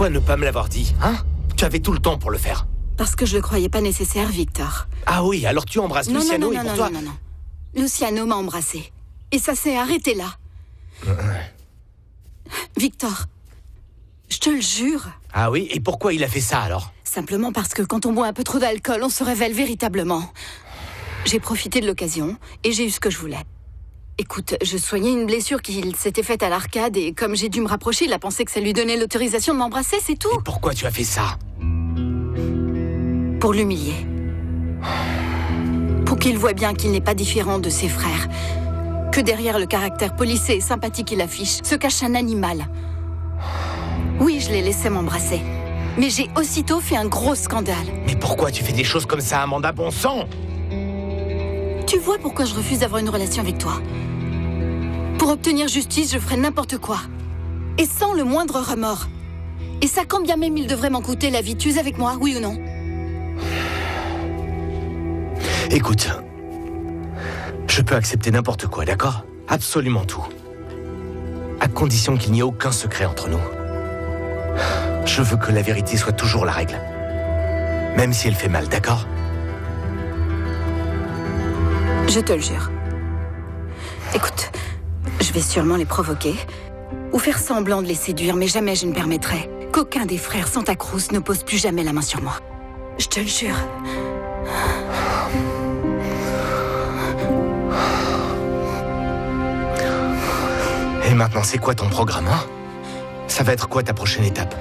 Pourquoi ne pas me l'avoir dit, hein? Tu avais tout le temps pour le faire. Parce que je le croyais pas nécessaire, Victor. Ah oui, alors tu embrasses Luciano et pour toi... Non. Luciano m'a embrassé. Et ça s'est arrêté là. Victor, je te le jure. Ah oui, et pourquoi il a fait ça alors? Simplement parce que quand on boit un peu trop d'alcool, on se révèle véritablement. J'ai profité de l'occasion et j'ai eu ce que je voulais. Écoute, je soignais une blessure qu'il s'était faite à l'arcade et comme j'ai dû me rapprocher, il a pensé que ça lui donnait l'autorisation de m'embrasser, c'est tout. Et pourquoi tu as fait ça? Pour l'humilier. Pour qu'il voie bien qu'il n'est pas différent de ses frères. Que derrière le caractère policé et sympathique qu'il affiche, se cache un animal. Oui, je l'ai laissé m'embrasser. Mais j'ai aussitôt fait un gros scandale. Mais pourquoi tu fais des choses comme ça, Amanda, bon sang? Tu vois pourquoi je refuse d'avoir une relation avec toi? Pour obtenir justice, je ferai n'importe quoi. Et sans le moindre remords. Et ça, quand bien même il devrait m'en coûter la vie, tu es avec moi, oui ou non? Écoute, je peux accepter n'importe quoi, d'accord? Absolument tout. À condition qu'il n'y ait aucun secret entre nous. Je veux que la vérité soit toujours la règle. Même si elle fait mal, d'accord? Je te le jure. Écoute, je vais sûrement les provoquer, ou faire semblant de les séduire, mais jamais je ne permettrai qu'aucun des frères Santa Cruz ne pose plus jamais la main sur moi. Je te le jure. Et maintenant, c'est quoi ton programme, hein? Ça va être quoi ta prochaine étape?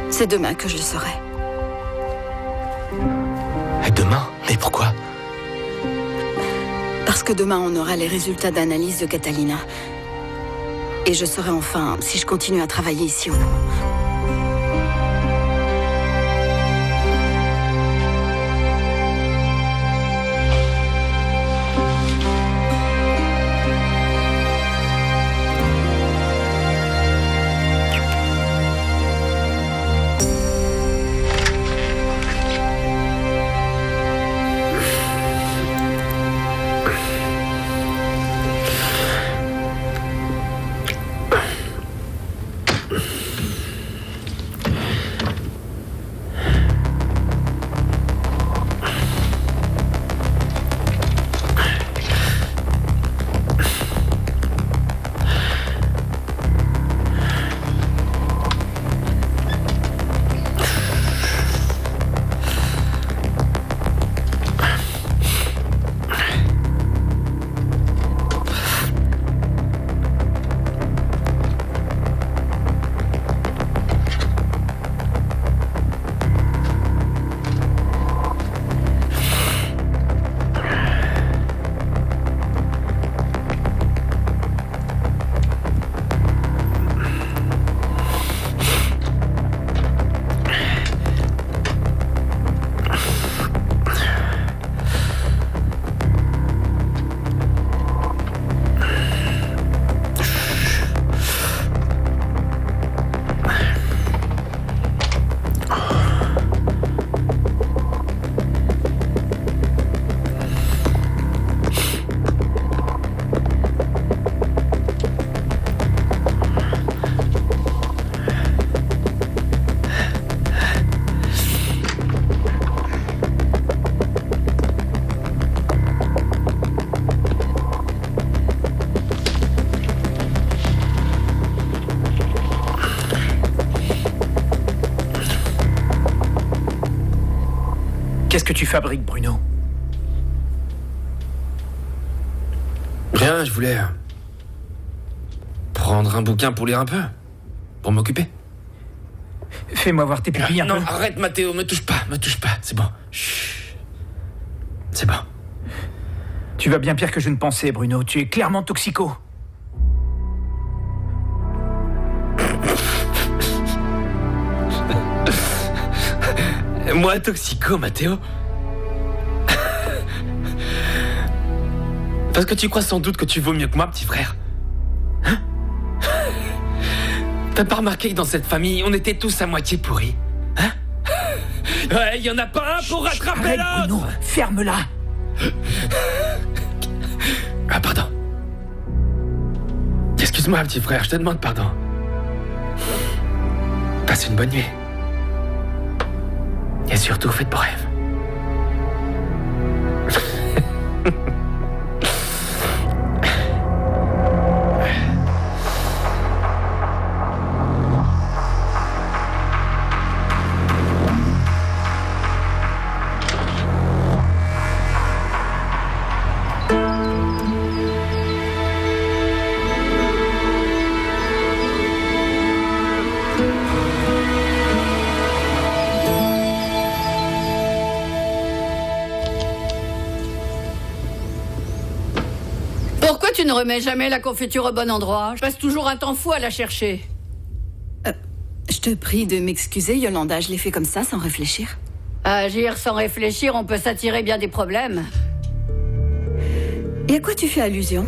C'est demain que je le saurai. Et demain? Mais pourquoi? Parce que demain, on aura les résultats d'analyse de Catalina. Et je saurai enfin si je continue à travailler ici ou non. Qu'est-ce que tu fabriques, Bruno? Rien, je voulais prendre un bouquin pour lire un peu, pour m'occuper. Fais-moi voir tes pupilles un peu. Non, arrête Mathéo, me touche pas, c'est bon. Chut. C'est bon. Tu vas bien pire que je ne pensais, Bruno. Tu es clairement toxico. Moi, toxico, Mathéo? Parce que tu crois sans doute que tu vaux mieux que moi, petit frère. Hein? T'as pas remarqué que dans cette famille, on était tous à moitié pourris? Hein? Ouais, y en a pas un pour rattraper l'autre! Bruno, ferme-la! Ah, pardon. Excuse-moi, petit frère, je te demande pardon. Passez une bonne nuit. Et surtout, faites beaux rêves. Pourquoi tu ne remets jamais la confiture au bon endroit? Je passe toujours un temps fou à la chercher. Je te prie de m'excuser, Yolanda, je l'ai fait comme ça, sans réfléchir. Agir sans réfléchir, on peut s'attirer bien des problèmes. Et à quoi tu fais allusion?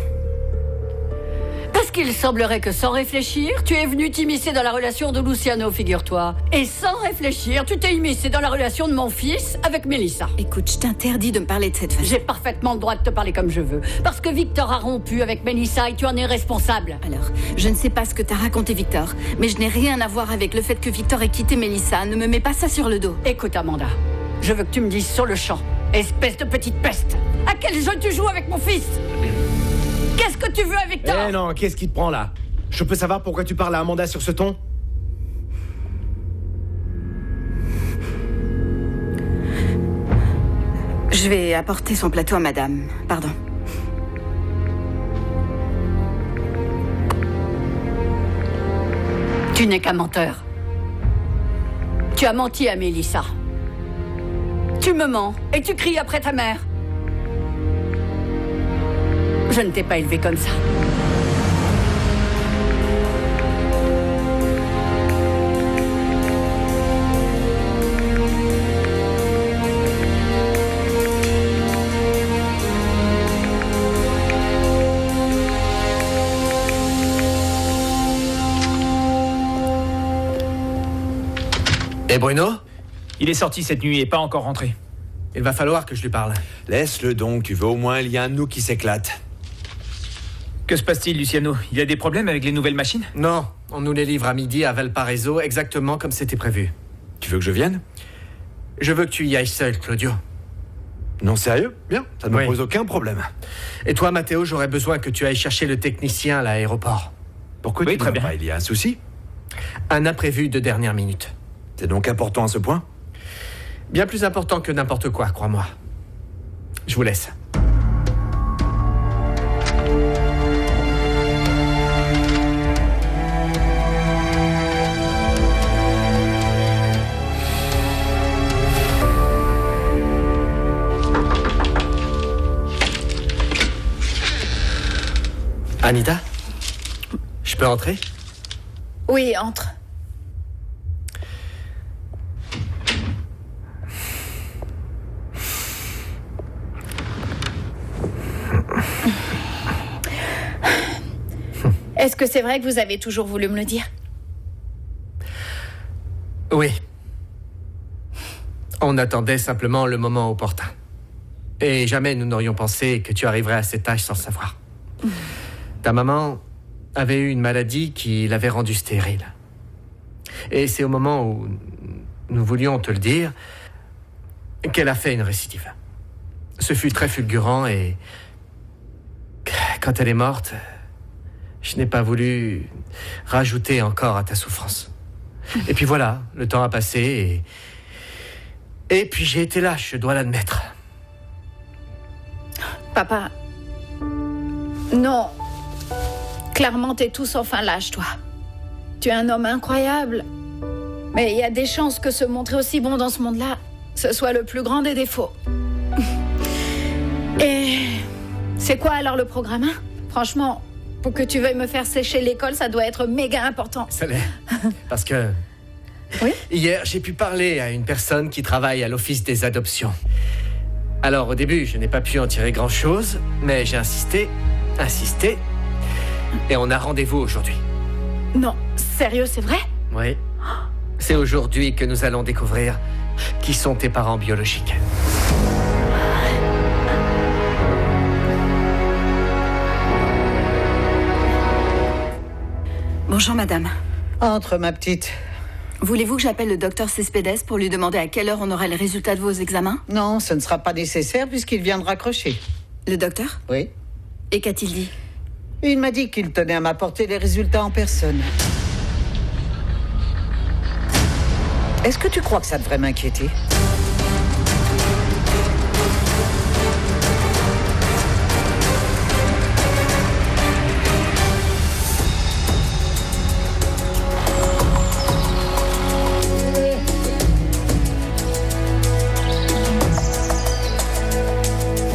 Parce qu'il semblerait que sans réfléchir, tu es venu t'immiscer dans la relation de Luciano, figure-toi. Et sans réfléchir, tu t'es immiscé dans la relation de mon fils avec Melissa. Écoute, je t'interdis de me parler de cette façon. J'ai parfaitement le droit de te parler comme je veux. Parce que Victor a rompu avec Melissa et tu en es responsable. Alors, je ne sais pas ce que t'as raconté, Victor, mais je n'ai rien à voir avec le fait que Victor ait quitté Melissa. Ne me mets pas ça sur le dos. Écoute, Amanda, je veux que tu me dises sur le champ, espèce de petite peste, à quel jeu tu joues avec mon fils? Qu'est-ce que tu veux avec Victor? Eh non, qu'est-ce qui te prend là? Je peux savoir pourquoi tu parles à Amanda sur ce ton? Je vais apporter son plateau à madame. Pardon. Tu n'es qu'un menteur. Tu as menti à Melissa. Tu me mens et tu cries après ta mère. Je ne t'ai pas élevé comme ça. Et Bruno? Il est sorti cette nuit et pas encore rentré. Il va falloir que je lui parle. Laisse-le donc, tu veux au moins il y a un de nous qui s'éclate. Que se passe-t-il, Luciano? Il y a des problèmes avec les nouvelles machines? Non, on nous les livre à midi à Valparaiso, exactement comme c'était prévu. Tu veux que je vienne? Je veux que tu y ailles seul, Claudio. Non, sérieux? Bien, ça ne me Oui. pose aucun problème. Et toi, Matteo, j'aurais besoin que tu ailles chercher le technicien à l'aéroport. Pourquoi Oui, tu très viens bien. pas? Il y a un souci? Un imprévu de dernière minute. C'est donc important à ce point? Bien plus important que n'importe quoi, crois-moi. Je vous laisse. Anita? Je peux entrer? Oui, entre. Est-ce que c'est vrai que vous avez toujours voulu me le dire? Oui. On attendait simplement le moment opportun. Et jamais nous n'aurions pensé que tu arriverais à cet âge sans le savoir. Ta maman avait eu une maladie qui l'avait rendue stérile. Et c'est au moment où nous voulions te le dire qu'elle a fait une récidive. Ce fut très fulgurant et quand elle est morte, je n'ai pas voulu rajouter encore à ta souffrance. Et puis voilà, le temps a passé et puis j'ai été lâche, je dois l'admettre. Papa. Non. Clairement, t'es tout sauf un lâche, toi. Tu es un homme incroyable. Mais il y a des chances que se montrer aussi bon dans ce monde-là, ce soit le plus grand des défauts. Et c'est quoi alors le programme, hein? Franchement, pour que tu veuilles me faire sécher l'école, ça doit être méga important. Ça l'est. Parce que Oui? hier, j'ai pu parler à une personne qui travaille à l'office des adoptions. Alors au début, je n'ai pas pu en tirer grand-chose, mais j'ai insisté, et on a rendez-vous aujourd'hui. Non, sérieux, c'est vrai? Oui. C'est aujourd'hui que nous allons découvrir qui sont tes parents biologiques. Bonjour, madame. Entre, ma petite. Voulez-vous que j'appelle le docteur Cespedes pour lui demander à quelle heure on aura les résultats de vos examens? Non, ce ne sera pas nécessaire puisqu'il vient de raccrocher. Le docteur? Oui. Et qu'a-t-il dit? Il m'a dit qu'il tenait à m'apporter les résultats en personne. Est-ce que tu crois que ça devrait m'inquiéter?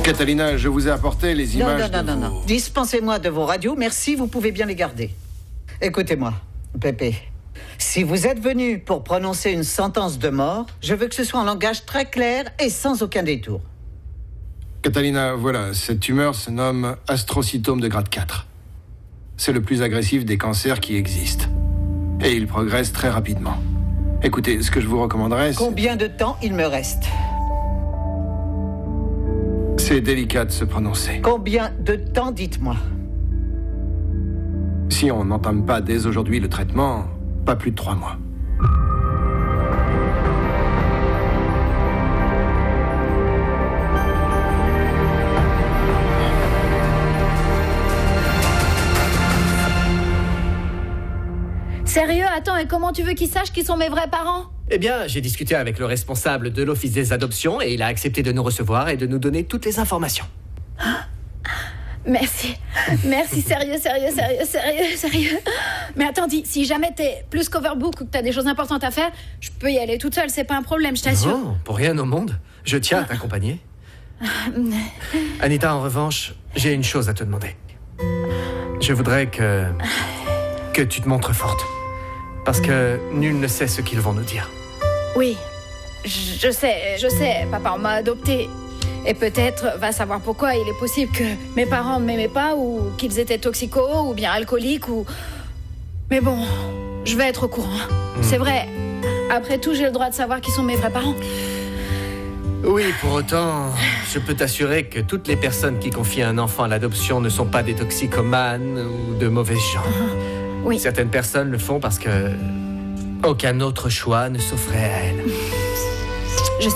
Catalina, je vous ai apporté les images Non. Dispensez-moi de vos radios, merci, vous pouvez bien les garder. Écoutez-moi, Pépé. Si vous êtes venu pour prononcer une sentence de mort, je veux que ce soit en langage très clair et sans aucun détour. Catalina, voilà, cette tumeur se nomme astrocytome de grade 4. C'est le plus agressif des cancers qui existent. Et il progresse très rapidement. Écoutez, ce que je vous recommanderais, c'est... Combien de temps il me reste? C'est délicat de se prononcer. Combien de temps, dites-moi? Si on n'entame pas dès aujourd'hui le traitement, pas plus de 3 mois. Sérieux? Attends, et comment tu veux qu'ils sachent qui sont mes vrais parents? Eh bien, j'ai discuté avec le responsable de l'Office des adoptions et il a accepté de nous recevoir et de nous donner toutes les informations. Merci. Merci, sérieux. Mais attends, dis, si jamais t'es plus qu'overbook ou que t'as des choses importantes à faire, je peux y aller toute seule, c'est pas un problème, je t'assure. Non, pour rien au monde. Je tiens à t'accompagner. Anita, en revanche, j'ai une chose à te demander. Je voudrais que tu te montres forte. Parce que nul ne sait ce qu'ils vont nous dire. Oui, je sais, papa, on m'a adopté. Et peut-être va savoir pourquoi il est possible que mes parents ne m'aimaient pas ou qu'ils étaient toxicos ou bien alcooliques ou... Mais bon, je vais être au courant. C'est vrai. Après tout, j'ai le droit de savoir qui sont mes vrais parents. Oui, pour autant, je peux t'assurer que toutes les personnes qui confient un enfant à l'adoption ne sont pas des toxicomanes ou de mauvais gens. Oui. Certaines personnes le font parce que aucun autre choix ne s'offrait à elles. Je sais.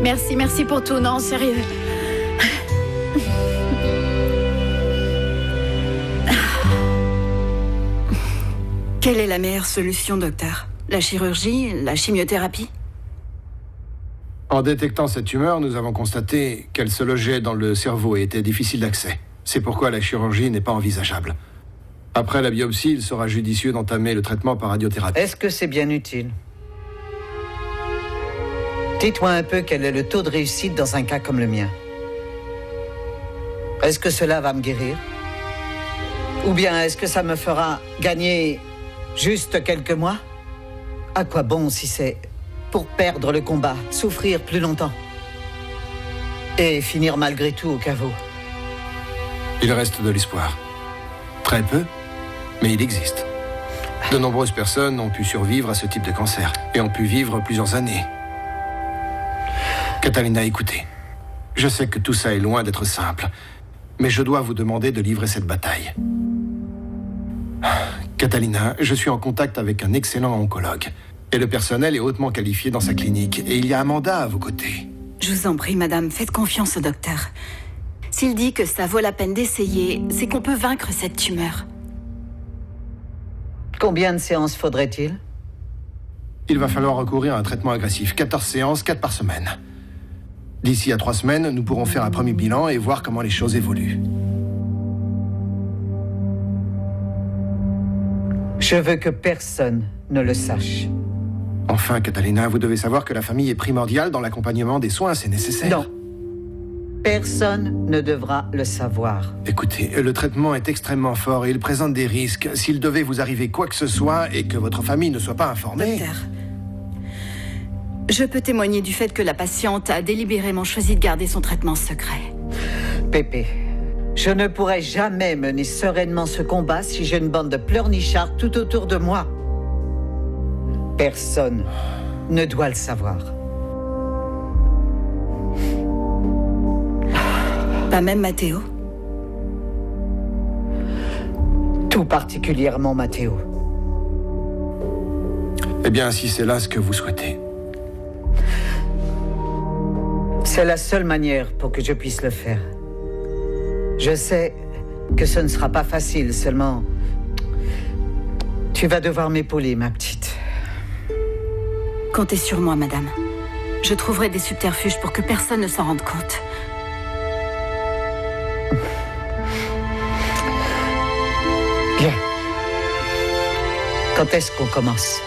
Merci pour tout. Non, sérieux. Quelle est la meilleure solution, docteur? La chirurgie? La chimiothérapie? En détectant cette tumeur, nous avons constaté qu'elle se logeait dans le cerveau et était difficile d'accès. C'est pourquoi la chirurgie n'est pas envisageable. Après la biopsie, il sera judicieux d'entamer le traitement par radiothérapie. Est-ce que c'est bien utile? Dites-moi un peu quel est le taux de réussite dans un cas comme le mien. Est-ce que cela va me guérir? Ou bien est-ce que ça me fera gagner juste quelques mois? À quoi bon si c'est pour perdre le combat, souffrir plus longtemps et finir malgré tout au caveau? Il reste de l'espoir. Très peu, mais il existe. De nombreuses personnes ont pu survivre à ce type de cancer et ont pu vivre plusieurs années. Catalina, écoutez. Je sais que tout ça est loin d'être simple, mais je dois vous demander de livrer cette bataille. Catalina, je suis en contact avec un excellent oncologue. Et le personnel est hautement qualifié dans sa clinique. Et il y a Amanda à vos côtés. Je vous en prie, madame, faites confiance au docteur. S'il dit que ça vaut la peine d'essayer, c'est qu'on peut vaincre cette tumeur. Combien de séances faudrait-il? Il va falloir recourir à un traitement agressif. 14 séances, 4 par semaine. D'ici à 3 semaines, nous pourrons faire un premier bilan et voir comment les choses évoluent. Je veux que personne ne le sache. Enfin, Catalina, vous devez savoir que la famille est primordiale dans l'accompagnement des soins, c'est nécessaire. Non. Personne ne devra le savoir. Écoutez, le traitement est extrêmement fort et il présente des risques. S'il devait vous arriver quoi que ce soit et que votre famille ne soit pas informée... Docteur, je peux témoigner du fait que la patiente a délibérément choisi de garder son traitement secret. Pépé, je ne pourrai jamais mener sereinement ce combat si j'ai une bande de pleurnichards tout autour de moi. Personne ne doit le savoir. Pas même Matteo? Tout particulièrement Matteo. Eh bien, si c'est là ce que vous souhaitez. C'est la seule manière pour que je puisse le faire. Je sais que ce ne sera pas facile, seulement... Tu vas devoir m'épauler, ma petite. Comptez sur moi, madame. Je trouverai des subterfuges pour que personne ne s'en rende compte. Bien. Quand est-ce qu'on commence ?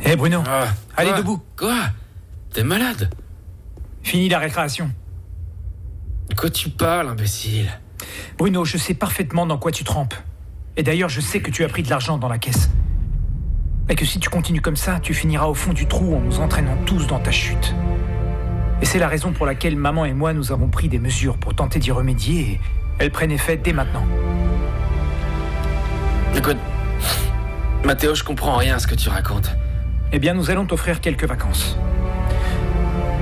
Hé Bruno, allez debout. Quoi ? T'es malade ? Fini la récréation. De quoi tu parles, imbécile ? Bruno, je sais parfaitement dans quoi tu trempes. Et d'ailleurs, je sais que tu as pris de l'argent dans la caisse. Et que si tu continues comme ça, tu finiras au fond du trou en nous entraînant tous dans ta chute. Et c'est la raison pour laquelle maman et moi, nous avons pris des mesures pour tenter d'y remédier et elles prennent effet dès maintenant. Écoute, Mathéo, je comprends rien à ce que tu racontes. Eh bien, nous allons t'offrir quelques vacances.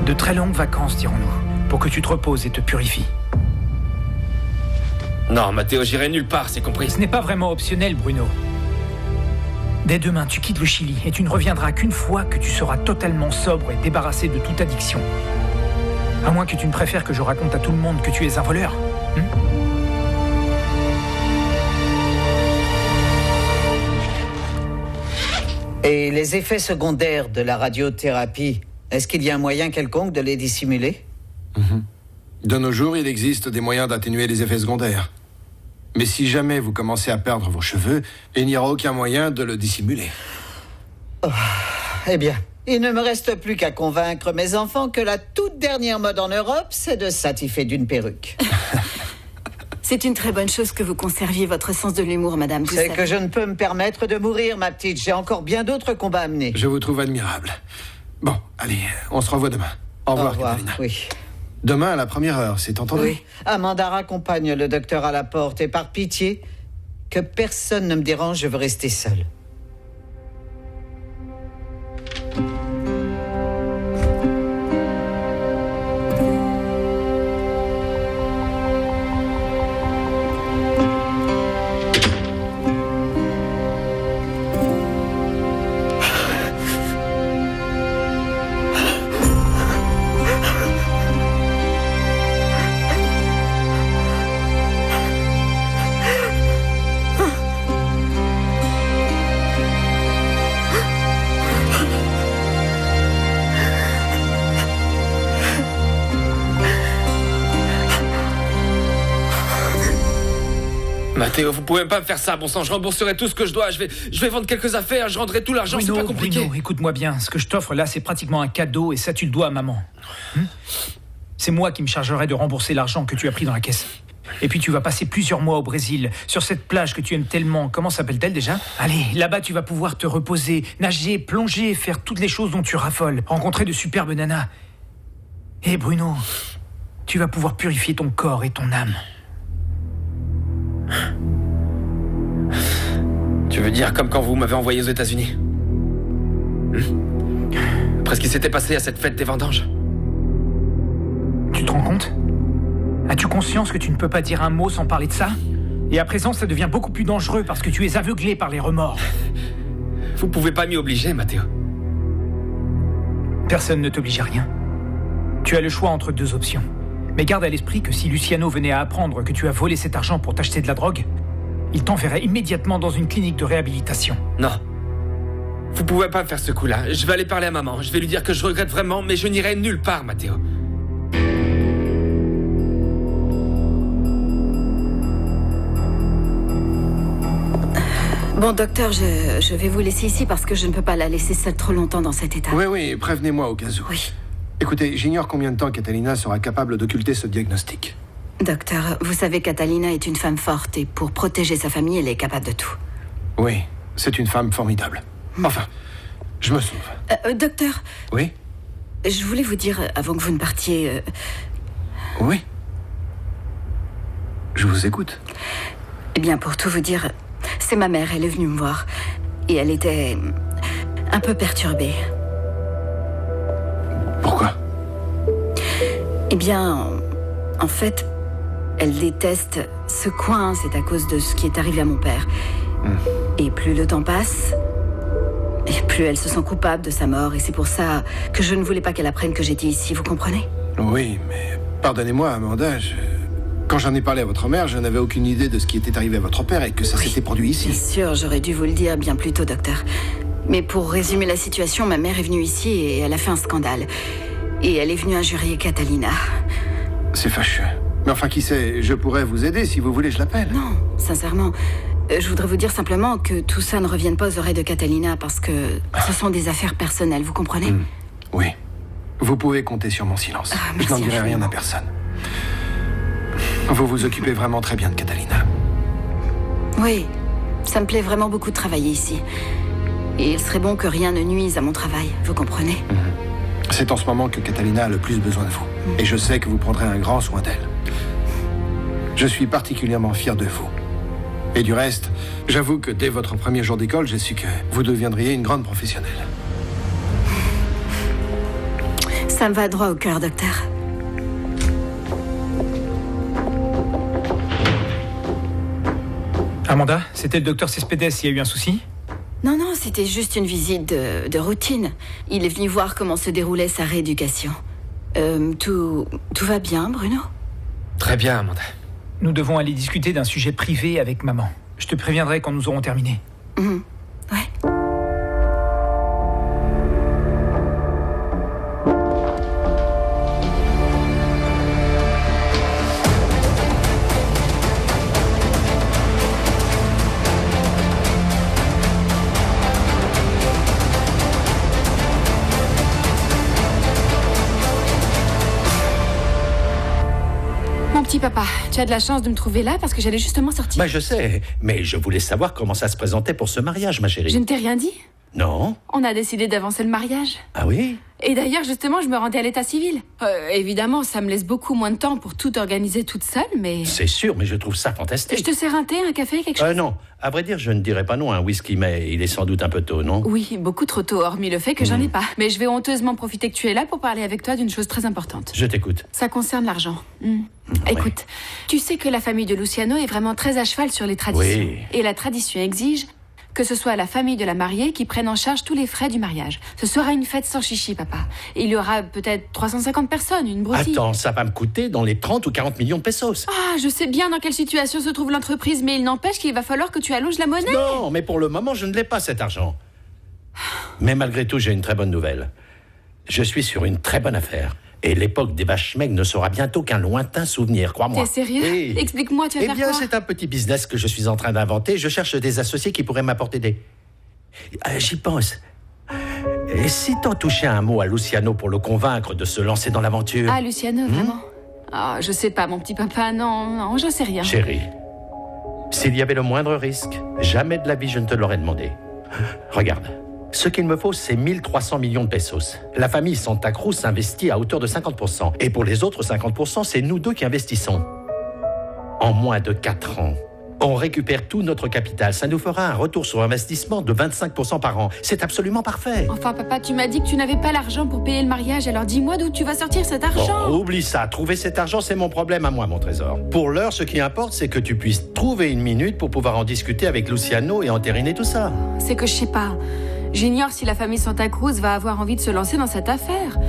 De très longues vacances, dirons-nous, pour que tu te reposes et te purifies. Non, Mathéo, j'irai nulle part, c'est compris. Ce n'est pas vraiment optionnel, Bruno. Dès demain, tu quittes le Chili et tu ne reviendras qu'une fois que tu seras totalement sobre et débarrassé de toute addiction. À moins que tu ne préfères que je raconte à tout le monde que tu es un voleur. Et les effets secondaires de la radiothérapie, est-ce qu'il y a un moyen quelconque de les dissimuler ? De nos jours, il existe des moyens d'atténuer les effets secondaires. Mais si jamais vous commencez à perdre vos cheveux, il n'y aura aucun moyen de le dissimuler. Oh, eh bien, il ne me reste plus qu'à convaincre mes enfants que la toute dernière mode en Europe, c'est de s'attifer d'une perruque. C'est une très bonne chose que vous conserviez votre sens de l'humour, madame. C'est que je ne peux me permettre de mourir, ma petite. J'ai encore bien d'autres combats à mener. Je vous trouve admirable. Bon, allez, on se revoit demain. Au revoir, Catalina. Oui. Demain à la première heure, c'est entendu ? Oui. Amanda raccompagne le docteur à la porte et par pitié, que personne ne me dérange, je veux rester seule. Mathéo, vous pouvez pas me faire ça, bon sang, je rembourserai tout ce que je dois, je vais vendre quelques affaires, je rendrai tout l'argent, c'est pas compliqué. Bruno, écoute-moi bien, ce que je t'offre là, c'est pratiquement un cadeau et ça tu le dois à maman. C'est moi qui me chargerai de rembourser l'argent que tu as pris dans la caisse. Et puis tu vas passer plusieurs mois au Brésil, sur cette plage que tu aimes tellement, comment s'appelle-t-elle déjà ? Allez, là-bas tu vas pouvoir te reposer, nager, plonger, faire toutes les choses dont tu raffoles, rencontrer de superbes nanas. Et Bruno, tu vas pouvoir purifier ton corps et ton âme. Tu veux dire comme quand vous m'avez envoyé aux États-Unis ? Après ce qui s'était passé à cette fête des vendanges ? Tu te rends compte ? As-tu conscience que tu ne peux pas dire un mot sans parler de ça ? Et à présent, ça devient beaucoup plus dangereux parce que tu es aveuglé par les remords. Vous pouvez pas m'y obliger, Mathéo. Personne ne t'oblige à rien. Tu as le choix entre deux options. Mais garde à l'esprit que si Luciano venait à apprendre que tu as volé cet argent pour t'acheter de la drogue, il t'enverrait immédiatement dans une clinique de réhabilitation. Non. Vous pouvez pas me faire ce coup-là. Je vais aller parler à maman. Je vais lui dire que je regrette vraiment, mais je n'irai nulle part, Mathéo. Bon, docteur, je vais vous laisser ici parce que je ne peux pas la laisser seule trop longtemps dans cet état. Oui, prévenez-moi au cas où. Oui. Écoutez, j'ignore combien de temps Catalina sera capable d'occulter ce diagnostic. Docteur, vous savez, Catalina est une femme forte et pour protéger sa famille, elle est capable de tout. Oui, c'est une femme formidable. Enfin, Je me sauve. Docteur, Oui? je voulais vous dire, avant que vous ne partiez... Oui. Je vous écoute. Eh bien, pour tout vous dire, c'est ma mère, elle est venue me voir. Et elle était un peu perturbée. Pourquoi? Eh bien, en fait, elle déteste ce coin, c'est à cause de ce qui est arrivé à mon père. Et plus le temps passe, et plus elle se sent coupable de sa mort. Et c'est pour ça que je ne voulais pas qu'elle apprenne que j'étais ici, vous comprenez? Oui, mais pardonnez-moi, Amanda, quand j'en ai parlé à votre mère, je n'avais aucune idée de ce qui était arrivé à votre père et que ça s'était produit ici. Bien sûr, j'aurais dû vous le dire bien plus tôt, docteur. Mais pour résumer la situation, ma mère est venue ici et elle a fait un scandale. Et elle est venue injurier Catalina. C'est fâcheux. Mais enfin, qui sait, je pourrais vous aider, si vous voulez, je l'appelle. Non, sincèrement. Je voudrais vous dire simplement que tout ça ne revienne pas aux oreilles de Catalina parce que ce sont des affaires personnelles, vous comprenez? Oui. Vous pouvez compter sur mon silence. Je n'en dirai rien à personne. Vous vous occupez vraiment très bien de Catalina. Oui, ça me plaît vraiment beaucoup de travailler ici. Et il serait bon que rien ne nuise à mon travail, vous comprenez? C'est en ce moment que Catalina a le plus besoin de vous. Et je sais que vous prendrez un grand soin d'elle. Je suis particulièrement fier de vous. Et du reste, j'avoue que dès votre premier jour d'école, j'ai su que vous deviendriez une grande professionnelle. Ça me va droit au cœur, docteur. Amanda, c'était le docteur Cespedes, il y a eu un souci? Non, c'était juste une visite de routine. Il est venu voir comment se déroulait sa rééducation. Tout va bien, Bruno? Très bien, Amanda. Nous devons aller discuter d'un sujet privé avec maman. Je te préviendrai quand nous aurons terminé. Ouais. Petit papa, tu as de la chance de me trouver là parce que j'allais justement sortir. Bah je sais, mais je voulais savoir comment ça se présentait pour ce mariage, ma chérie. Je ne t'ai rien dit? Non. On a décidé d'avancer le mariage. Ah oui? Et d'ailleurs, justement, je me rendais à l'état civil. Évidemment, ça me laisse beaucoup moins de temps pour tout organiser toute seule, mais... C'est sûr, mais je trouve ça fantastique. Je te sers un thé, un café, quelque chose? Non, à vrai dire, je ne dirais pas non à un whisky, mais il est sans doute un peu tôt, non? Oui, beaucoup trop tôt, hormis le fait que j'en ai pas. Mais je vais honteusement profiter que tu es là pour parler avec toi d'une chose très importante. Je t'écoute. Ça concerne l'argent. Écoute, tu sais que la famille de Luciano est vraiment très à cheval sur les traditions. Oui. Et la tradition exige que ce soit la famille de la mariée qui prenne en charge tous les frais du mariage. Ce sera une fête sans chichi, papa. Il y aura peut-être 350 personnes, une broutille. Attends, ça va me coûter dans les 30 ou 40 millions de pesos. Ah, je sais bien dans quelle situation se trouve l'entreprise, mais il n'empêche qu'il va falloir que tu alloges la monnaie. Non, mais pour le moment, je ne l'ai pas, cet argent. Mais malgré tout, j'ai une très bonne nouvelle. Je suis sur une très bonne affaire. Et l'époque des vaches maigres ne sera bientôt qu'un lointain souvenir, crois-moi. T'es sérieux? Oui. Explique-moi, tu vas faire quoi? Eh bien, c'est un petit business que je suis en train d'inventer. Je cherche des associés qui pourraient m'apporter des... J'y pense. Et si t'en touchais un mot à Luciano pour le convaincre de se lancer dans l'aventure? Ah, Luciano, vraiment? Ah, je sais pas, mon petit papa, non, j'en sais rien. Chérie, s'il y avait le moindre risque, jamais de la vie je ne te l'aurais demandé. Regarde. Ce qu'il me faut, c'est 1300 millions de pesos. La famille Santa Cruz investit à hauteur de 50%. Et pour les autres 50%, c'est nous deux qui investissons. En moins de 4 ans, on récupère tout notre capital. Ça nous fera un retour sur investissement de 25% par an. C'est absolument parfait. Enfin, papa, tu m'as dit que tu n'avais pas l'argent pour payer le mariage. Alors dis-moi d'où tu vas sortir cet argent. Bon, oublie ça. Trouver cet argent, c'est mon problème à moi, mon trésor. Pour l'heure, ce qui importe, c'est que tu puisses trouver une minute pour pouvoir en discuter avec Luciano et entériner tout ça. C'est que je sais pas. J'ignore si la famille Santa Cruz va avoir envie de se lancer dans cette affaire.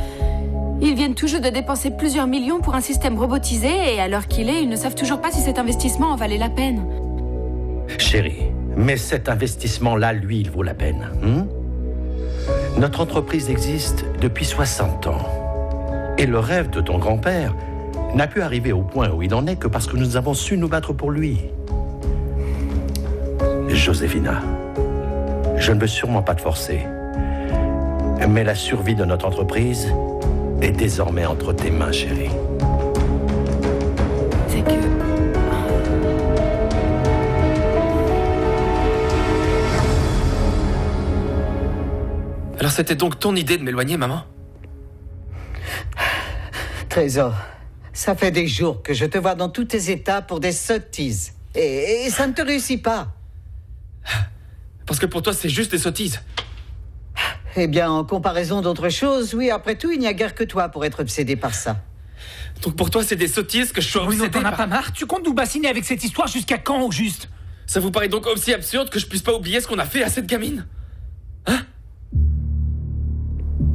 Ils viennent tout juste de dépenser plusieurs millions pour un système robotisé et à l'heure qu'il est, ils ne savent toujours pas si cet investissement en valait la peine. Chérie, mais cet investissement-là, lui, il vaut la peine. Notre entreprise existe depuis 60 ans. Et le rêve de ton grand-père n'a pu arriver au point où il en est que parce que nous avons su nous battre pour lui. Josefina, je ne veux sûrement pas te forcer, mais la survie de notre entreprise est désormais entre tes mains, chérie. C'est que... Alors Alors c'était donc ton idée de m'éloigner, maman? Trésor, ça fait des jours que je te vois dans tous tes états pour des sottises. Et ça ne te réussit pas. Parce que pour toi, c'est juste des sottises. Eh bien, en comparaison d'autres choses, oui, après tout, il n'y a guère que toi pour être obsédé par ça. Donc pour toi, c'est des sottises que je suis Bruno, obsédé t'en as par... pas marre? Tu comptes nous bassiner avec cette histoire jusqu'à quand, au juste? Ça vous paraît donc aussi absurde que je puisse pas oublier ce qu'on a fait à cette gamine? Hein?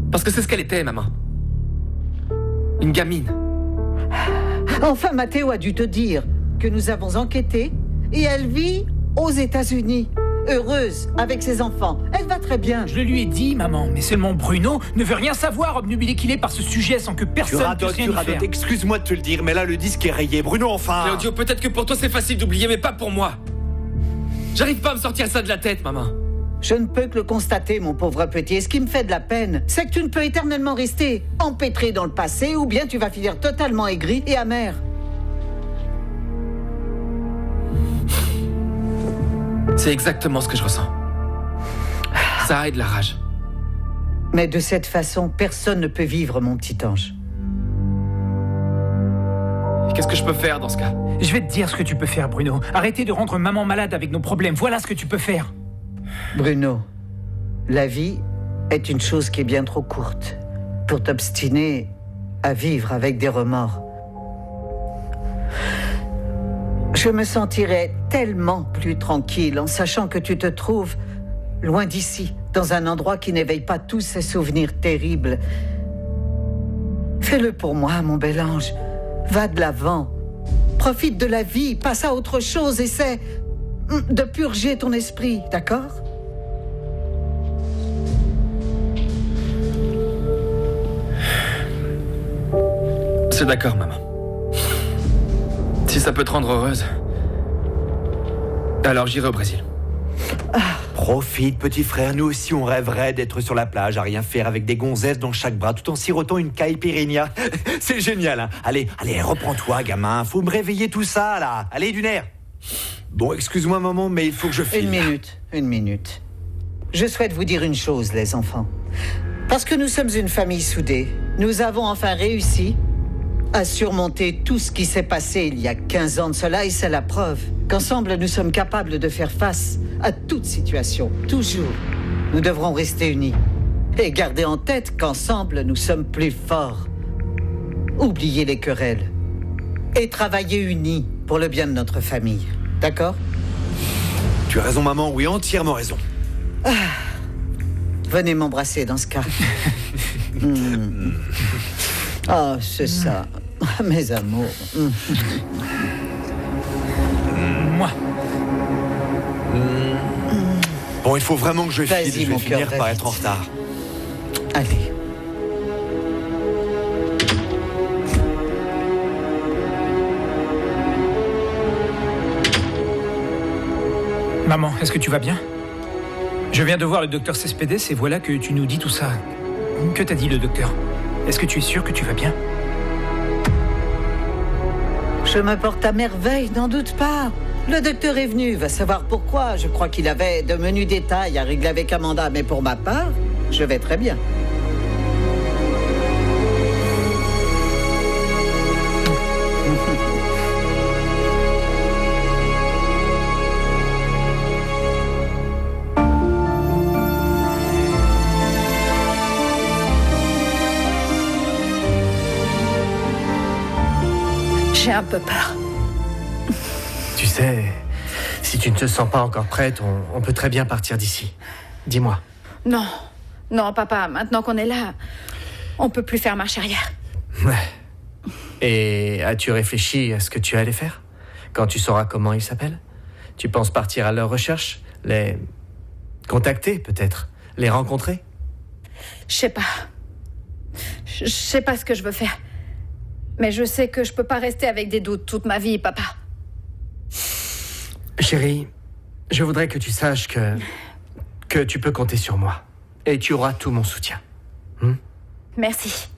Parce que c'est ce qu'elle était, maman. Une gamine. Enfin, Matteo a dû te dire que nous avons enquêté et elle vit aux États-Unis. Heureuse, avec ses enfants. Elle va très bien. Je le lui ai dit, maman, mais seulement Bruno ne veut rien savoir, obnubilé qu'il est par ce sujet sans que personne puisse rien y faire. Excuse-moi de te le dire, mais là, le disque est rayé. Bruno, enfin... Claudio, peut-être que pour toi, c'est facile d'oublier, mais pas pour moi. J'arrive pas à me sortir ça de la tête, maman. Je ne peux que le constater, mon pauvre petit. Et ce qui me fait de la peine, c'est que tu ne peux éternellement rester empêtré dans le passé, ou bien tu vas finir totalement aigri et amer. C'est exactement ce que je ressens. Ça aide la rage. Mais de cette façon, personne ne peut vivre, mon petit ange. Qu'est-ce que je peux faire dans ce cas? Je vais te dire ce que tu peux faire, Bruno. Arrêtez de rendre maman malade avec nos problèmes. Voilà ce que tu peux faire. Bruno, la vie est une chose qui est bien trop courte pour t'obstiner à vivre avec des remords. Je me sentirais tellement plus tranquille en sachant que tu te trouves loin d'ici, dans un endroit qui n'éveille pas tous ces souvenirs terribles. Fais-le pour moi, mon bel ange. Va de l'avant. Profite de la vie, passe à autre chose, essaie de purger ton esprit, d'accord? C'est d'accord, maman. Si ça peut te rendre heureuse, alors j'irai au Brésil. Profite, petit frère. Nous aussi, on rêverait d'être sur la plage, à rien faire avec des gonzesses dans chaque bras, tout en sirotant une caipirinha. C'est génial, hein. Allez, reprends-toi, gamin. Faut me réveiller tout ça, là. Allez, du nerf. Bon, excuse-moi, maman, mais il faut que je file. Une minute. Je souhaite vous dire une chose, les enfants. Parce que nous sommes une famille soudée, nous avons enfin réussi à surmonter tout ce qui s'est passé il y a 15 ans de cela, et c'est la preuve qu'ensemble, nous sommes capables de faire face à toute situation. Toujours, nous devrons rester unis. Et garder en tête qu'ensemble, nous sommes plus forts. Oubliez les querelles. Et travailler unis pour le bien de notre famille. D'accord? Tu as raison, maman. Oui, entièrement raison. Venez m'embrasser dans ce cas. Oh, c'est ça. Mes amours. Moi. Bon, il faut vraiment que je file. Vas-y, Je vais mon cœur, finir par vas-y. être en retard. Allez. Maman, est-ce que tu vas bien? Je viens de voir le docteur Cespedes et voilà que tu nous dis tout ça. Que t'a dit le docteur? Est-ce que tu es sûr que tu vas bien? Je me porte à merveille, n'en doute pas. Le docteur est venu, va savoir pourquoi. Je crois qu'il avait de menus détails à régler avec Amanda, mais pour ma part, je vais très bien. J'ai un peu peur. Tu sais, si tu ne te sens pas encore prête, on peut très bien partir d'ici. Dis-moi. Non, non, papa, maintenant qu'on est là, on peut plus faire marche arrière. Ouais. Et as-tu réfléchi à ce que tu allais faire? Quand tu sauras comment ils s'appellent? Tu penses partir à leur recherche? Les contacter, peut-être? Les rencontrer? Je sais pas. Je sais pas ce que je veux faire. Mais je sais que je peux pas rester avec des doutes toute ma vie, papa. Chérie, je voudrais que tu saches que tu peux compter sur moi. Et tu auras tout mon soutien. Merci.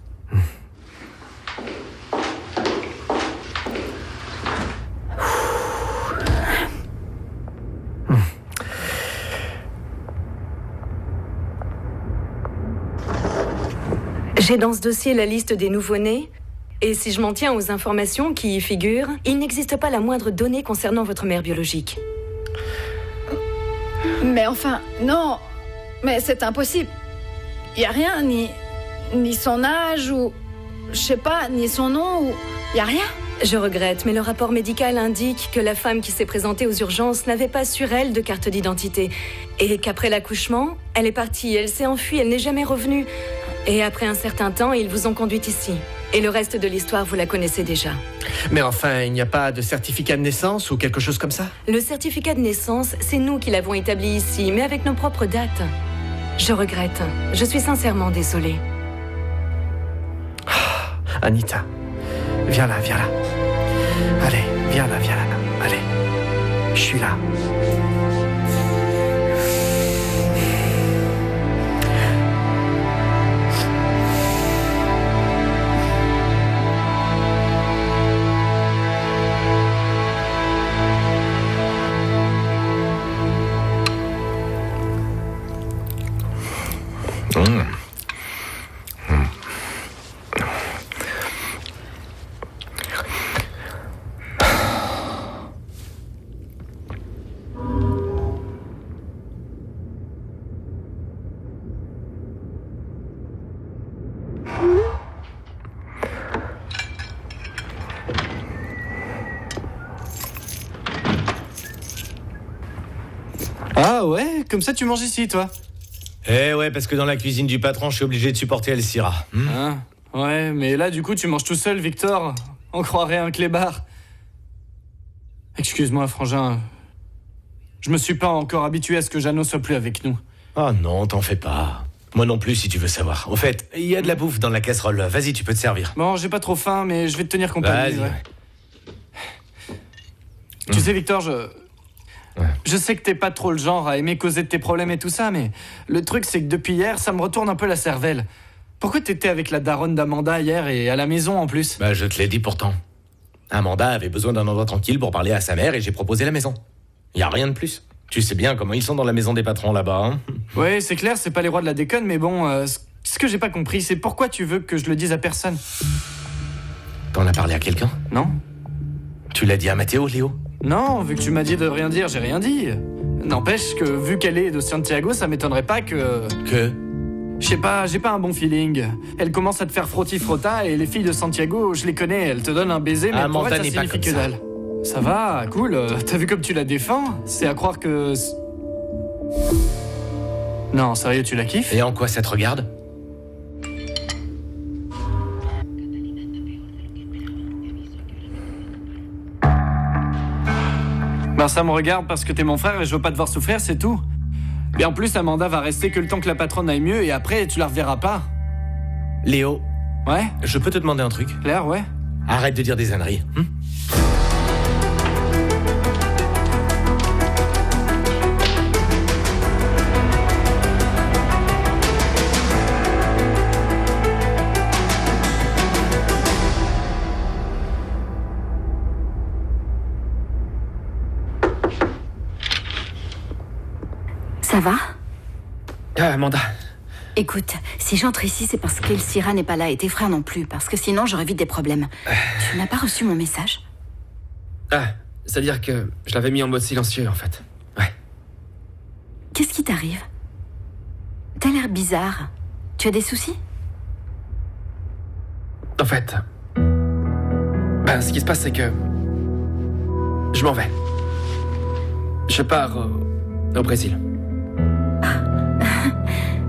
J'ai dans ce dossier la liste des nouveau-nés. Et si je m'en tiens aux informations qui y figurent, il n'existe pas la moindre donnée concernant votre mère biologique. Mais enfin, non. Mais c'est impossible. Il n'y a rien, ni son âge, ou... Je sais pas, ni son nom, ou... Il n'y a rien. Je regrette, mais le rapport médical indique que la femme qui s'est présentée aux urgences n'avait pas sur elle de carte d'identité. Et qu'après l'accouchement, elle est partie, elle s'est enfuie, elle n'est jamais revenue. Et après un certain temps, ils vous ont conduite ici. Et le reste de l'histoire, vous la connaissez déjà. Mais enfin, il n'y a pas de certificat de naissance ou quelque chose comme ça? Le certificat de naissance, c'est nous qui l'avons établi ici, mais avec nos propres dates. Je regrette. Je suis sincèrement désolée. Anita, viens là, viens là. Allez, viens là, allez. Je suis là. Ah ouais, comme ça tu manges ici, toi? Eh ouais, parce que dans la cuisine du patron, je suis obligé de supporter El Sira. Ah, ouais, mais là, du coup, tu manges tout seul, Victor. On croirait un clébard. Excuse-moi, frangin. Je me suis pas encore habitué à ce que Jeannot soit plus avec nous. Ah non, t'en fais pas. Moi non plus, si tu veux savoir. Au fait, il y a de la bouffe dans la casserole. Vas-y, tu peux te servir. Bon, j'ai pas trop faim, mais je vais te tenir compagnie. Vas-y. Ouais. Tu sais, Victor, je sais que t'es pas trop le genre à aimer causer de tes problèmes et tout ça, mais le truc, c'est que depuis hier, ça me retourne un peu la cervelle. Pourquoi t'étais avec la daronne d'Amanda hier et à la maison en plus? Bah, je te l'ai dit pourtant. Amanda avait besoin d'un endroit tranquille pour parler à sa mère et j'ai proposé la maison. Y a rien de plus. Tu sais bien comment ils sont dans la maison des patrons là-bas, hein. Ouais, c'est clair, c'est pas les rois de la déconne, mais bon, ce que j'ai pas compris, c'est pourquoi tu veux que je le dise à personne? T'en as parlé à quelqu'un? Non. Tu l'as dit à Mathéo, Léo? Non, vu que tu m'as dit de rien dire, j'ai rien dit. N'empêche que, vu qu'elle est de Santiago, ça m'étonnerait pas que... Que? Je sais pas, j'ai pas un bon feeling. Elle commence à te faire frotti-frotta et les filles de Santiago, je les connais, elles te donnent un baiser, mais pour elles, ça signifie que dalle. Ça va, cool, t'as vu comme tu la défends? C'est à croire que... Non, sérieux, tu la kiffes? Et en quoi ça te regarde? Ben ça me regarde parce que t'es mon frère et je veux pas te voir souffrir, c'est tout. Et en plus, Amanda va rester que le temps que la patronne aille mieux et après, tu la reverras pas. Léo. Ouais? Je peux te demander un truc? Claire, ouais? Arrête de dire des âneries. Ça va? Ah, Amanda. Écoute, si j'entre ici, c'est parce qu'El Sira n'est pas là et tes frères non plus, parce que sinon j'aurais vite des problèmes. Tu n'as pas reçu mon message? Ah, c'est-à-dire que je l'avais mis en mode silencieux, en fait. Ouais. Qu'est-ce qui t'arrive? T'as l'air bizarre. Tu as des soucis? En fait... Ben, ce qui se passe, c'est que... Je m'en vais. Je pars au Brésil.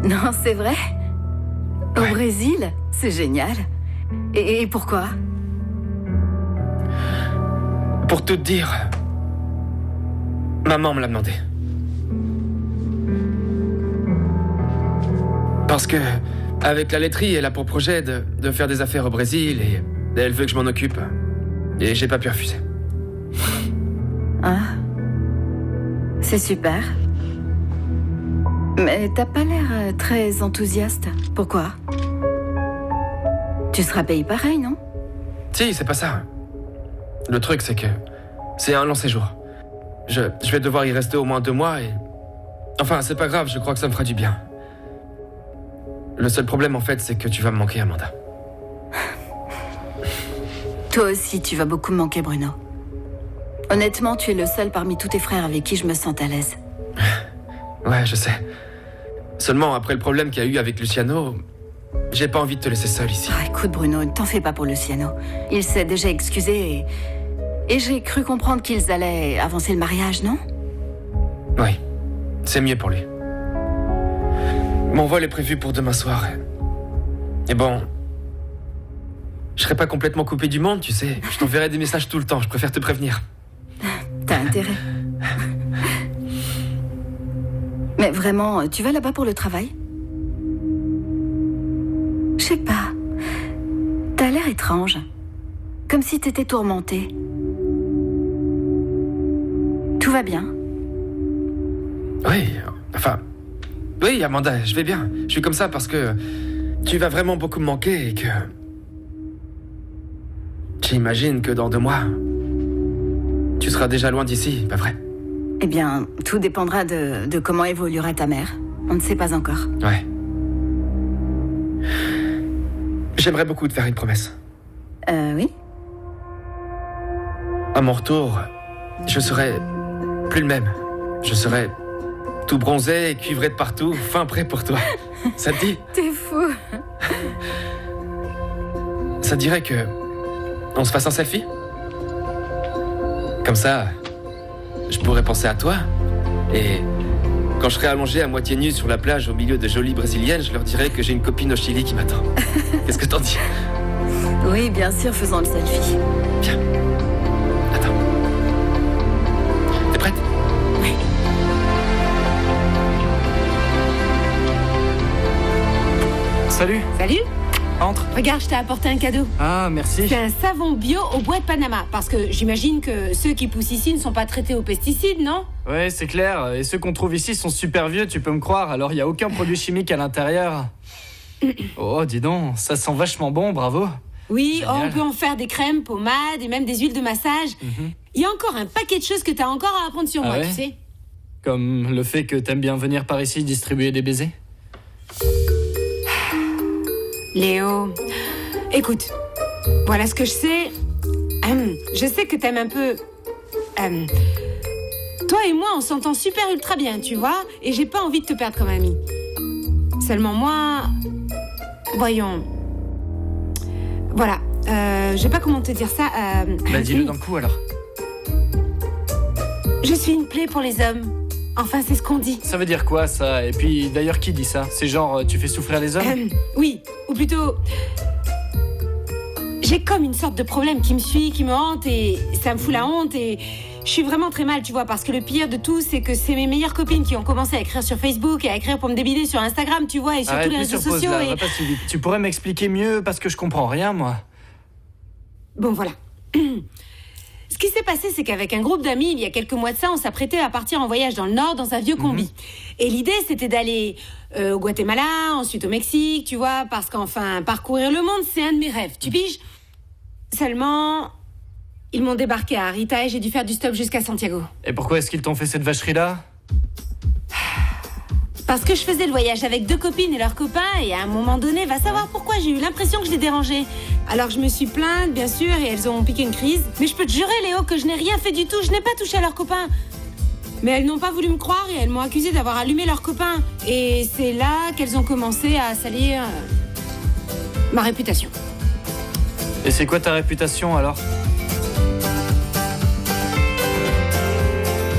Non, c'est vrai? Au Ouais. Brésil? C'est génial. Et pourquoi? Pour tout te dire... Maman me l'a demandé. Parce que, avec la laiterie, elle a pour projet de faire des affaires au Brésil et elle veut que je m'en occupe. Et j'ai pas pu refuser. Ah. C'est super. Mais t'as pas l'air très enthousiaste. Pourquoi? Tu seras payé pareil, non? Si, c'est pas ça. Le truc, c'est que c'est un long séjour. Je vais devoir y rester au moins 2 mois et... Enfin, c'est pas grave, je crois que ça me fera du bien. Le seul problème, en fait, c'est que tu vas me manquer, Amanda. Toi aussi, tu vas beaucoup me manquer, Bruno. Honnêtement, tu es le seul parmi tous tes frères avec qui je me sens à l'aise. Ouais, je sais. Seulement, après le problème qu'il y a eu avec Luciano, j'ai pas envie de te laisser seul ici. Ah, écoute, Bruno, ne t'en fais pas pour Luciano. Il s'est déjà excusé et j'ai cru comprendre qu'ils allaient avancer le mariage, non? Oui, c'est mieux pour lui. Mon vol est prévu pour demain soir. Et bon, je serai pas complètement coupé du monde, tu sais. Je t'enverrai des messages tout le temps, je préfère te prévenir. T'as intérêt. Mais vraiment, tu vas là-bas pour le travail? Je sais pas. T'as l'air étrange. Comme si t'étais tourmentée. Tout va bien? Oui, enfin... Oui, Amanda, je vais bien. Je suis comme ça parce que tu vas vraiment beaucoup me manquer et que... J'imagine que dans 2 mois, tu seras déjà loin d'ici, pas vrai? Eh bien, tout dépendra de comment évoluera ta mère. On ne sait pas encore. Ouais. J'aimerais beaucoup te faire une promesse. Oui? À mon retour, je serai plus le même. Je serai tout bronzé, cuivré de partout, fin prêt pour toi. Ça te dit? T'es fou. Ça te dirait que on se fasse un selfie? Comme ça, je pourrais penser à toi. Et quand je serai allongé à moitié nu sur la plage au milieu de jolies brésiliennes, je leur dirai que j'ai une copine au Chili qui m'attend. Qu'est-ce que t'en dis? Oui, bien sûr, faisons le selfie. Viens. Attends. T'es prête? Oui. Salut. Salut. Entre. Regarde, je t'ai apporté un cadeau. Ah, merci. C'est un savon bio au bois de Panama. Parce que j'imagine que ceux qui poussent ici ne sont pas traités aux pesticides, non? Ouais, c'est clair. Et ceux qu'on trouve ici sont super vieux, tu peux me croire. Alors, il n'y a aucun produit chimique à l'intérieur. Oh, dis donc, ça sent vachement bon, bravo. Oui, Génial. on peut en faire des crèmes, pommades et même des huiles de massage. Il y a encore un paquet de choses que t'as encore à apprendre sur Ah moi, ouais? tu sais. Comme le fait que t'aimes bien venir par ici distribuer des baisers. Léo, écoute, voilà ce que je sais. Je sais que t'aimes un peu... toi et moi, on s'entend super ultra bien, tu vois, et j'ai pas envie de te perdre comme ami. Seulement moi... Voyons... Voilà, je sais pas comment te dire ça. Bah dis-le d'un coup alors. Je suis une plaie pour les hommes. Enfin, c'est ce qu'on dit. Ça veut dire quoi ça? Et puis d'ailleurs qui dit ça? C'est genre tu fais souffrir les hommes? Oui, ou plutôt... J'ai comme une sorte de problème qui me suit, qui me hante et ça me fout la honte et... Je suis vraiment très mal, tu vois, parce que le pire de tout, c'est que c'est mes meilleures copines qui ont commencé à écrire sur Facebook et à écrire pour me débiner sur Instagram, tu vois, et sur tous les réseaux sociaux. Là, va pas si vite. Tu pourrais m'expliquer mieux parce que je comprends rien, moi. Bon, voilà. Ce qui s'est passé, c'est qu'avec un groupe d'amis, il y a quelques mois de ça, on s'apprêtait à partir en voyage dans le Nord dans un vieux combi. Et l'idée, c'était d'aller au Guatemala, ensuite au Mexique, tu vois, parce qu'enfin, parcourir le monde, c'est un de mes rêves, tu piges? Seulement... Ils m'ont débarqué à Arita et j'ai dû faire du stop jusqu'à Santiago. Et pourquoi est-ce qu'ils t'ont fait cette vacherie-là? Parce que je faisais le voyage avec 2 copines et leurs copains et à un moment donné, va savoir pourquoi j'ai eu l'impression que je les dérangeais. Alors je me suis plainte, bien sûr, et elles ont piqué une crise. Mais je peux te jurer, Léo, que je n'ai rien fait du tout, je n'ai pas touché à leurs copains. Mais elles n'ont pas voulu me croire et elles m'ont accusé d'avoir allumé leurs copains. Et c'est là qu'elles ont commencé à salir ma réputation. Et c'est quoi ta réputation alors?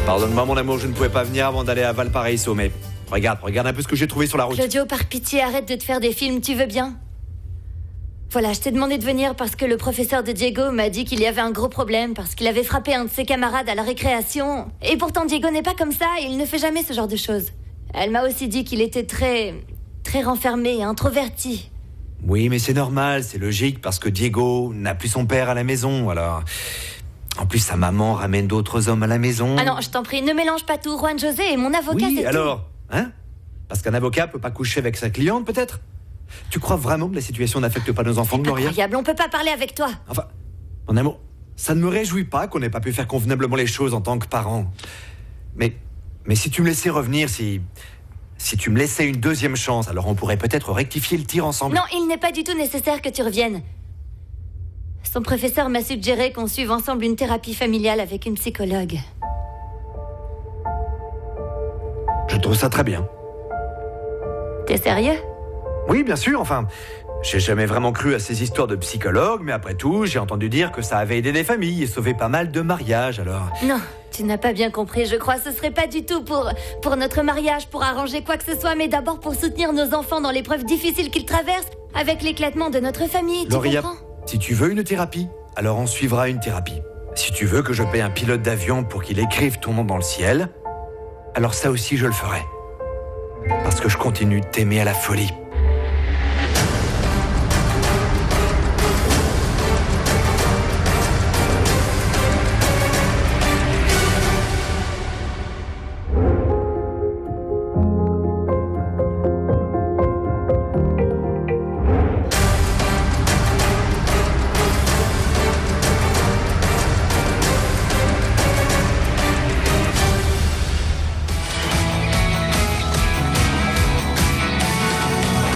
Pardonne-moi mon amour, je ne pouvais pas venir avant d'aller à Valparaiso, mais regarde un peu ce que j'ai trouvé sur la route. Claudio, par pitié, arrête de te faire des films, tu veux bien? Voilà, je t'ai demandé de venir parce que le professeur de Diego m'a dit qu'il y avait un gros problème, parce qu'il avait frappé un de ses camarades à la récréation. Et pourtant Diego n'est pas comme ça, il ne fait jamais ce genre de choses. Elle m'a aussi dit qu'il était très renfermé, introverti. Oui, mais c'est normal, c'est logique, parce que Diego n'a plus son père à la maison, alors... En plus, sa maman ramène d'autres hommes à la maison. Ah non, je t'en prie, ne mélange pas tout. Juan José est mon avocat, oui, c'est alors, hein? Parce qu'un avocat peut pas coucher avec sa cliente, peut-être? Tu crois vraiment que la situation n'affecte pas nos enfants, Gloria? Incroyable, on peut pas parler avec toi. Enfin, mon amour, ça ne me réjouit pas qu'on n'ait pas pu faire convenablement les choses en tant que parents. Mais si tu me laissais revenir, si Si tu me laissais une deuxième chance, alors on pourrait peut-être rectifier le tir ensemble. Non, il n'est pas du tout nécessaire que tu reviennes. Son professeur m'a suggéré qu'on suive ensemble une thérapie familiale avec une psychologue. Je trouve ça très bien. T'es sérieux? Oui, bien sûr, enfin... J'ai jamais vraiment cru à ces histoires de psychologues, mais après tout, j'ai entendu dire que ça avait aidé des familles et sauvé pas mal de mariages, alors... Non, tu n'as pas bien compris, je crois. Ce serait pas du tout pour notre mariage, pour arranger quoi que ce soit, mais d'abord pour soutenir nos enfants dans l'épreuve difficile qu'ils traversent, avec l'éclatement de notre famille, tu Lauria, comprends? si tu veux une thérapie, alors on suivra une thérapie. Si tu veux que je paie un pilote d'avion pour qu'il écrive ton nom dans le ciel, alors ça aussi je le ferai. Parce que je continue de t'aimer à la folie.